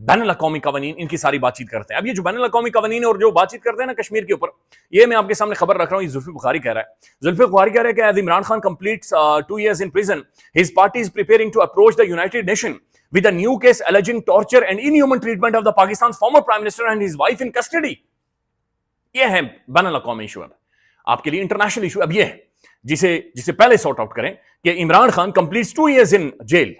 بین الاقوامی قوانین ان کی ساری بات چیت کرتے ہیں. اب یہ جو بین الاقوامی قوانین اور جو بات چیت کرتے ہیں نا کشمیر کے اوپر, یہ میں آپ کے سامنے خبر رکھ رہا ہوں. یہ زلفی بخاری کہہ رہا ہے, زلفی بخاری کہہ رہا ہے کہ as Imran Khan completes 2 years in prison, his party is preparing to approach the United Nations with a new case alleging torture and inhuman treatment of the Pakistan's former prime minister and his wife in custody. یہ ہے بین الاقوامی issue. اب آپ کے لیے international issue اب یہ ہے جسے پہلے سارٹ آؤٹ کریں کہ Imran Khan completes 2 years in jail,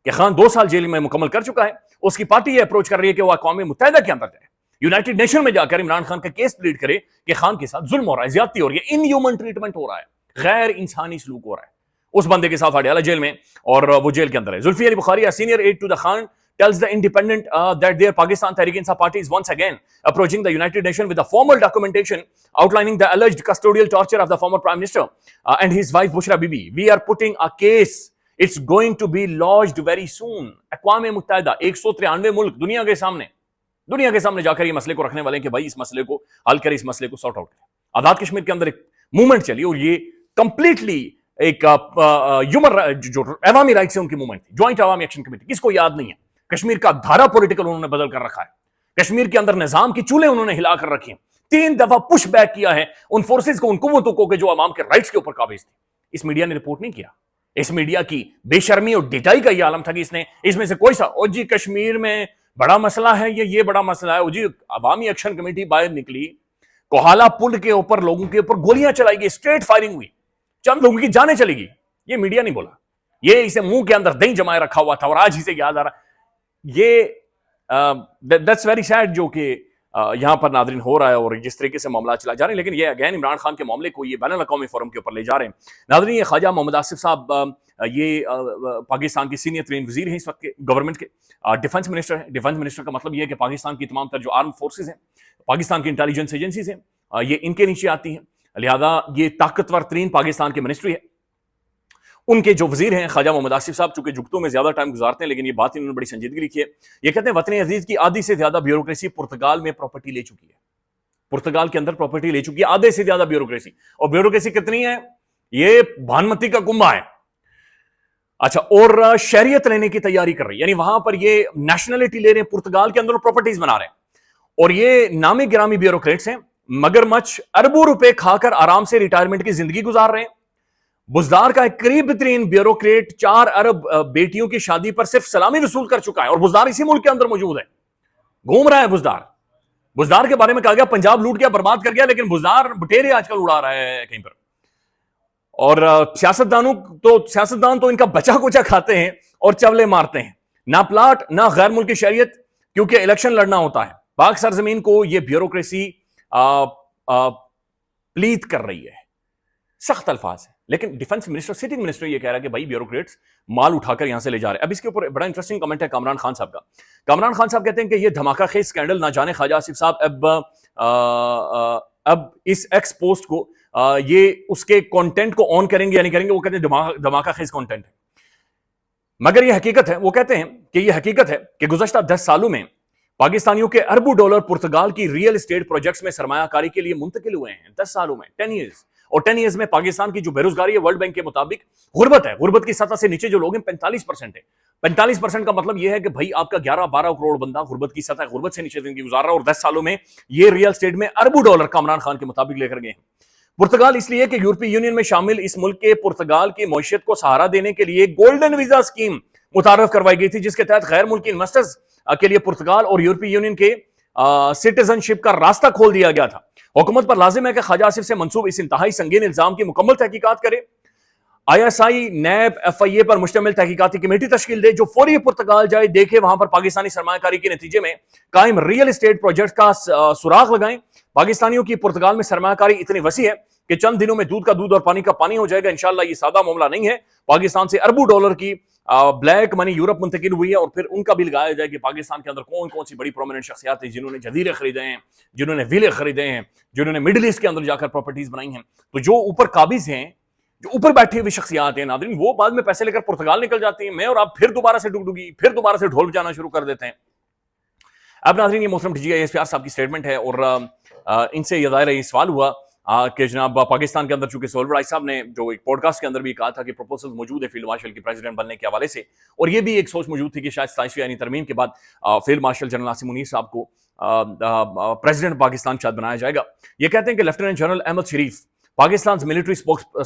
کہ خان 2 سال جیل میں مکمل کر چکا ہے. اس کی پارٹی یہ اپروچ کر رہی ہے کہ وہ اقوام متحدہ کے اندر جائے, یونائٹڈ نیشن میں جا کر عمران خان کا کیس پلیڈ کرے کہ خان کے ساتھ ظلم ہو رہا ہے, زیادتی ہو رہی ہے, ان ہیومن ٹریٹمنٹ ہو رہا ہے, غیر انسانی سلوک ہو رہا ہے. اس بندے کے ساتھ اڈیالہ جیل میں اور وہ جیل کے اندر ہے. زلفی علی بخاری, a senior aide to the Khan, tells the Independent that their Pakistan Tehreek-e-Insaf party is once again approaching the United Nations with a formal documentation outlining the alleged custodial torture of the former Prime Minister and his wife Bushra Bibi. We are putting a case. It's going to be lodged very soon. اقوام متحدہ 193 ملک دنیا کے سامنے جا کر یہ مسئلے کو رکھنے والے ہیں کہ بھائی اس مسئلے کو حل کریں, اس مسئلے کو سارٹ آؤٹ کریں. آزاد کشمیر کے اندر ایک موومنٹ چلی اور یہ کمپلیٹلی ایک جو عوامی رائٹس ہیں ان کی موومنٹ تھی, جوائنٹ عوامی ایکشن کمیٹی. کس کو یاد نہیں ہے کشمیر کا دھارا پولیٹیکل انہوں نے بدل کر رکھا ہے, کشمیر کے اندر نظام کی چولہے انہوں نے ہلا کر رکھی ہیں, 3 دفعہ پش بیک کیا ہے ان فورسز کو, ان قوتوں کو کہ جو عوام کے رائٹس کے اوپر قابض تھی. اس میڈیا نے رپورٹ نہیں کیا. اس میڈیا کی بے شرمی اور ڈیٹائی کا یہ عالم تھا کہ اس میں سے کوئی سا جی کشمیر میں بڑا مسئلہ ہے, یہ بڑا مسئلہ ہے, جی عوامی ایکشن کمیٹی باہر نکلی, کوہالہ پل کے اوپر لوگوں کے اوپر گولیاں چلائی گئی, اسٹریٹ فائرنگ ہوئی, چند لوگوں کی جانیں چلی گئی. یہ میڈیا نہیں بولا, یہ اسے منہ کے اندر دہی جمائے رکھا ہوا تھا اور آج اسے یاد آ رہا. یہ دیٹس ویری سیڈ جو کہ یہاں پر ناظرین ہو رہا ہے اور جس طریقے سے معاملات چلا جا رہے ہیں. لیکن یہ اگین عمران خان کے معاملے کو یہ بین الاقوامی فورم کے اوپر لے جا رہے ہیں. ناظرین یہ خواجہ محمد آصف صاحب یہ پاکستان کے سینئر ترین وزیر ہیں اس وقت کے گورنمنٹ کے, ڈیفنس منسٹر ہیں. ڈیفنس منسٹر کا مطلب یہ ہے کہ پاکستان کی تمام تر جو آرم فورسز ہیں, پاکستان کی انٹیلیجنس ایجنسیز ہیں, یہ ان کے نیچے آتی ہیں. لہذا یہ طاقتور ترین پاکستان کی منسٹری ہے. ان کے جو وزیر ہیں خواجہ محمد آصف صاحب, چونکہ جگتوں میں زیادہ ٹائم گزارتے ہیں لیکن یہ بات انہوں نے بڑی سنجیدگی لکھی ہے. یہ کہتے ہیں وطن عزیز کی آدھی سے زیادہ بیوروکریسی پرتگال میں پراپرٹی لے چکی ہے. پرتگال کے اندر پراپرٹی لے چکی ہے آدھے سے زیادہ بیوروکریسی. اور بیوروکریسی کتنی ہے؟ یہ بھانمتی کا کنبہ ہے. اچھا, اور شہریت لینے کی تیاری کر رہی ہے, یعنی وہاں پر یہ نیشنلٹی لے رہے ہیں, پرتگال کے اندر پراپرٹیز بنا رہے ہیں. اور یہ نامی گرامی بیوروکریٹس ہیں, مگر مچ اربوں روپے کھا کر آرام سے ریٹائرمنٹ کی زندگی گزار رہے ہیں. بزدار کا ایک قریب ترین بیوروکریٹ 4 ارب بیٹیوں کی شادی پر صرف سلامی وصول کر چکا ہے, اور بزدار اسی ملک کے اندر موجود ہے, گھوم رہا ہے. بزدار کے بارے میں کہا گیا پنجاب لوٹ گیا, برباد کر گیا, لیکن بزدار بٹیرے آج کل اڑا رہا ہے کہیں پر. اور سیاستدان تو ان کا بچا کچا کھاتے ہیں اور چولے مارتے ہیں, نہ پلاٹ نہ غیر ملکی شہریت, کیونکہ الیکشن لڑنا ہوتا ہے. پاک سرزمین کو یہ بیوروکریسی پلیت کر رہی ہے. سخت الفاظ ہے, لیکن ڈیفنس منسٹر, سٹنگ منسٹر یہ کہہ رہا ہے کہ بھائی بیوروکریٹس مال اٹھا کر یہاں سے لے جا رہے ہیں. اب اس کے اوپر بڑا انٹرسٹنگ کمنٹ ہے کامران خان صاحب کا. کامران خان صاحب کہتے ہیں کہ یہ دھماکہ خیز اسکینڈل, نہ جانے خواجہ آصف صاحب اب اس ایکس پوسٹ کو یہ اس کے کنٹینٹ کو آن کریں گے یا نہیں کریں گے. وہ کہتے ہیں دھماکہ خیز کنٹینٹ ہے, مگر یہ حقیقت ہے. وہ کہتے ہیں کہ یہ حقیقت ہے کہ گزشتہ 10 سالوں میں پاکستانیوں کے اربوں ڈالر پرتگال کی ریئل اسٹیٹ پروجیکٹس میں سرمایہ کاری کے لیے منتقل ہوئے ہیں. 10 سالوں میں, 10 ایئرز. اور 10 ایئرز میں پاکستان کی جو بے روزگاری ہے ورلڈ بینک کے مطابق غربت ہے, غربت کی سطح سے نیچے جو لوگ ہیں 45% ہے. 45% کا مطلب یہ ہے کہ بھائی آپ کا 11-12 کروڑ بندہ غربت کی سطح, غربت سے نیچے زندگی گزار رہا ہے. اور 10 سالوں میں یہ ریئل اسٹیٹ میں اربوں ڈالر کامران خان کے مطابق لے کر گئے ہیں. پرتگال اس لیے کہ یورپی یونین میں شامل اس ملک کے پرتگال کی معیشت کو سہارا دینے کے لیے گولڈن ویزا اسکیم متعارف کروائی گئی تھی, جس کے تحت غیر ملکی انویسٹرز کے لیے پرتگال اور یورپی یونین کے سٹیزن شپ کا راستہ کھول دیا گیا تھا. حکومت پر لازم ہے کہ خواجہ آصف سے منسوب اس انتہائی سنگین الزام کی مکمل تحقیقات کرے. ISI نیب FIA پر مشتمل تحقیقاتی کمیٹی تشکیل دے جو فوری پرتگال جائے, دیکھے وہاں پر پاکستانی سرمایہ کاری کے نتیجے میں قائم ریئل اسٹیٹ پروجیکٹ کا سراغ لگائیں. پاکستانیوں کی پرتگال میں سرمایہ کاری اتنی وسیع ہے کہ چند دنوں میں دودھ کا دودھ اور پانی کا پانی ہو جائے گا. انشاءاللہ یہ سادہ معاملہ نہیں ہے. پاکستان سے اربوں ڈالر کی بلیک منی یورپ منتقل ہوئی ہے, اور پھر ان کا بھی لگایا جائے کہ پاکستان کے اندر کون کون سی بڑی پرومیننٹ شخصیات ہیں جنہوں نے جزیرے خریدے ہیں, جنہوں نے ویلے خریدے ہیں, جنہوں نے مڈل ایسٹ کے اندر جا کر پراپرٹیز بنائی ہیں. تو جو اوپر قابض ہیں, جو اوپر بیٹھے ہوئے شخصیات ہیں ناظرین, وہ بعد میں پیسے لے کر پرتگال نکل جاتی ہیں. میں اور آپ پھر دوبارہ سے ڈگڈگی, پھر دوبارہ سے ڈھول بجانا شروع کر دیتے ہیں. اب ناظرین یہ محترم DGI SPR صاحب کی سٹیٹمنٹ ہے, اور ان سے یہ ظاہر ہے یہ سوال ہوا کہ جناب پاکستان کے اندر چونکہ سہیل وڑائی صاحب نے جو ایک پوڈ کاسٹ کے اندر بھی کہا تھا کہ پروپوزل موجود ہے فیلڈ مارشل کی پریزیڈنٹ بننے کے حوالے سے، اور یہ بھی ایک سوچ موجود تھی کہ شاید 27ویں آئینی ترمیم کے بعد field marshal general Asim Munir صاحب کو پریزیڈنٹ پاکستان شاید بنایا جائے گا. یہ کہتے ہیں کہ lieutenant general Ahmad Sharif Pakistan's military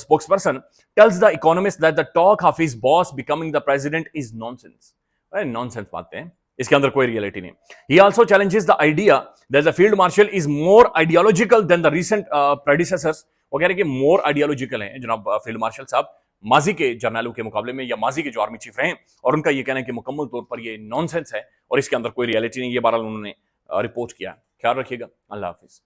spokesperson tells The Economist that the talk of his boss becoming the president is nonsense. Nonsense باتیں ہیں، اس کے اندر کوئی ریئلٹی نہیں. He also challenges the idea that the field marshal is more ideological than the recent predecessors. وہ کہہ رہے ہیں کہ more ideological ہیں جناب فیلڈ مارشل صاحب ماضی کے جرنیلوں کے مقابلے میں، یا ماضی کے جو آرمی چیف رہے ہیں، اور ان کا یہ کہنا ہے کہ مکمل طور پر یہ نان سینس ہے اور اس کے اندر کوئی ریئلٹی نہیں. یہ بہرحال انہوں نے رپورٹ کیا. خیال رکھیے گا. اللہ حافظ.